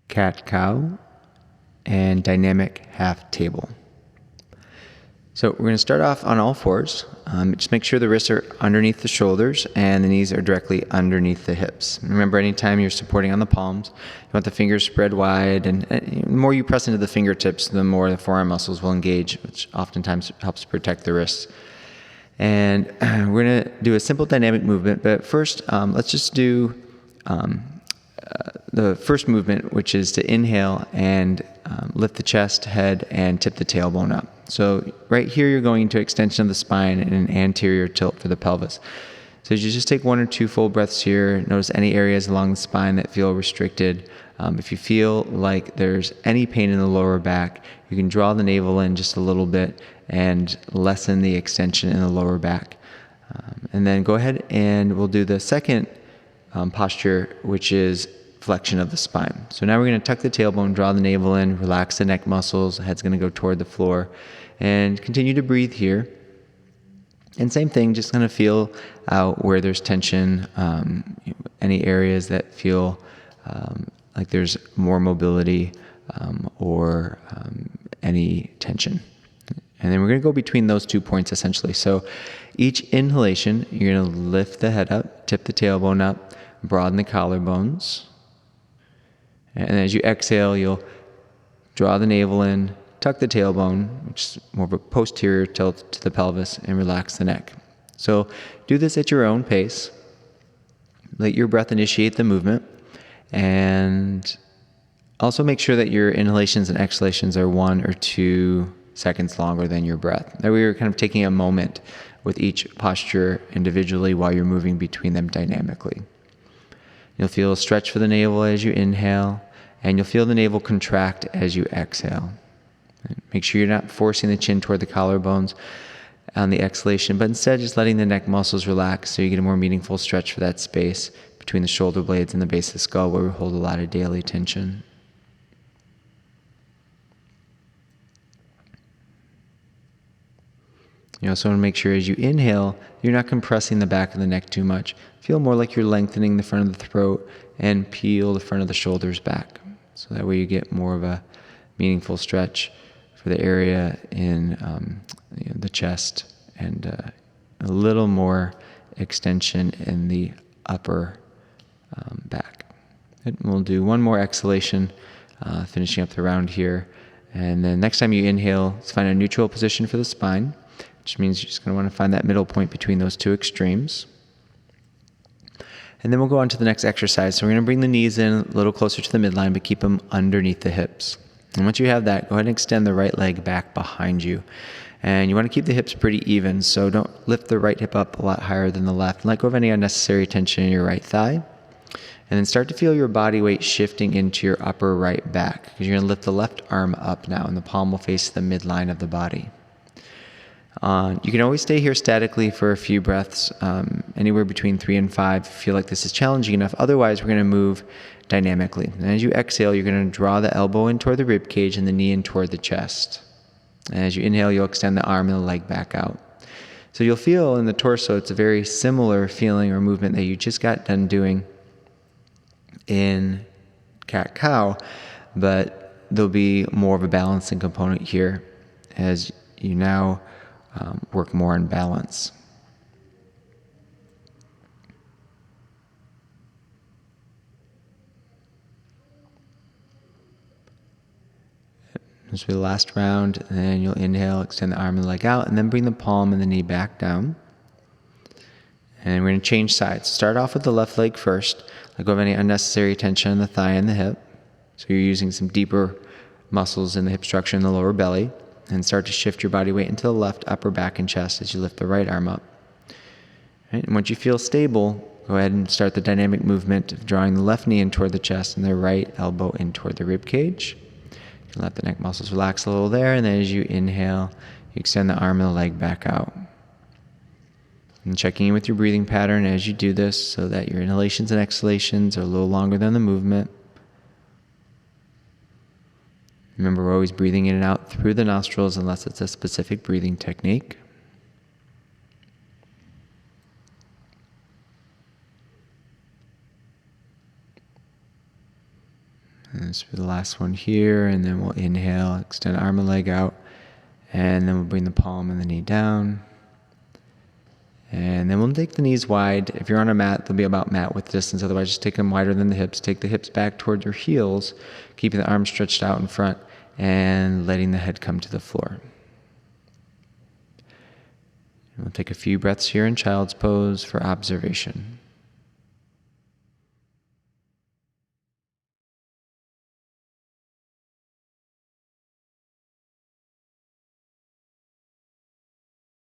cat-cow, and dynamic half table. So we're going to start off on all fours. Just make sure the wrists are underneath the shoulders and the knees are directly underneath the hips. Remember, anytime you're supporting on the palms, you want the fingers spread wide, and the more you press into the fingertips, the more the forearm muscles will engage, which oftentimes helps protect the wrists. And we're going to do a simple dynamic movement, but first let's just do the first movement, which is to inhale and lift the chest, head, and tip the tailbone up. So right here, you're going into extension of the spine and an anterior tilt for the pelvis. So you just take 1 or 2 full breaths here. Notice any areas along the spine that feel restricted. If you feel like there's any pain in the lower back, you can draw the navel in just a little bit and lessen the extension in the lower back. And then go ahead and we'll do the second posture, which is flexion of the spine. So now we're going to tuck the tailbone, draw the navel in, relax the neck muscles, the head's going to go toward the floor, and continue to breathe here. And same thing, just kind of feel out where there's tension, any areas that feel like there's more mobility or any tension. And then we're going to go between those 2 points essentially. So each inhalation, you're going to lift the head up, tip the tailbone up, broaden the collarbones. And as you exhale, you'll draw the navel in, tuck the tailbone, which is more of a posterior tilt to the pelvis, and relax the neck. So do this at your own pace. Let your breath initiate the movement. And also make sure that your inhalations and exhalations are 1 or 2 seconds longer than your breath. That way you're kind of taking a moment with each posture individually while you're moving between them dynamically. You'll feel a stretch for the navel as you inhale, and you'll feel the navel contract as you exhale. Make sure you're not forcing the chin toward the collarbones on the exhalation, but instead just letting the neck muscles relax so you get a more meaningful stretch for that space between the shoulder blades and the base of the skull where we hold a lot of daily tension. You also want to make sure as you inhale, you're not compressing the back of the neck too much. Feel more like you're lengthening the front of the throat and peel the front of the shoulders back. So that way you get more of a meaningful stretch for the area in the chest and a little more extension in the upper back. And we'll do one more exhalation, finishing up the round here. And then next time you inhale, let's find a neutral position for the spine, which means you're just going to want to find that middle point between those 2 extremes. And then we'll go on to the next exercise. So we're going to bring the knees in a little closer to the midline, but keep them underneath the hips. And once you have that, go ahead and extend the right leg back behind you. And you want to keep the hips pretty even, so don't lift the right hip up a lot higher than the left. Let go of any unnecessary tension in your right thigh. And then start to feel your body weight shifting into your upper right back, because you're going to lift the left arm up now, and the palm will face the midline of the body. You can always stay here statically for a few breaths, anywhere between 3 and 5 if you feel like this is challenging enough. Otherwise, we're going to move dynamically. And as you exhale, you're going to draw the elbow in toward the rib cage and the knee in toward the chest. And as you inhale, you'll extend the arm and the leg back out. So you'll feel in the torso, it's a very similar feeling or movement that you just got done doing in cat-cow, but there'll be more of a balancing component here as you now work more in balance. This will be the last round, and then you'll inhale, extend the arm and the leg out, and then bring the palm and the knee back down. And we're going to change sides. Start off with the left leg first. Let go of any unnecessary tension in the thigh and the hip. So you're using some deeper muscles in the hip structure in the lower belly. And start to shift your body weight into the left upper back and chest as you lift the right arm up. Right? And once you feel stable, go ahead and start the dynamic movement of drawing the left knee in toward the chest and the right elbow in toward the rib cage. You can let the neck muscles relax a little there, and then as you inhale, you extend the arm and the leg back out. And checking in with your breathing pattern as you do this so that your inhalations and exhalations are a little longer than the movement. Remember, we're always breathing in and out through the nostrils unless it's a specific breathing technique. And this will be the last one here, and then we'll inhale, extend arm and leg out, and then we'll bring the palm and the knee down. And then we'll take the knees wide. If you're on a mat, they'll be about mat width distance. Otherwise, just take them wider than the hips. Take the hips back toward your heels, keeping the arms stretched out in front, and letting the head come to the floor. And we'll take a few breaths here in child's pose for observation.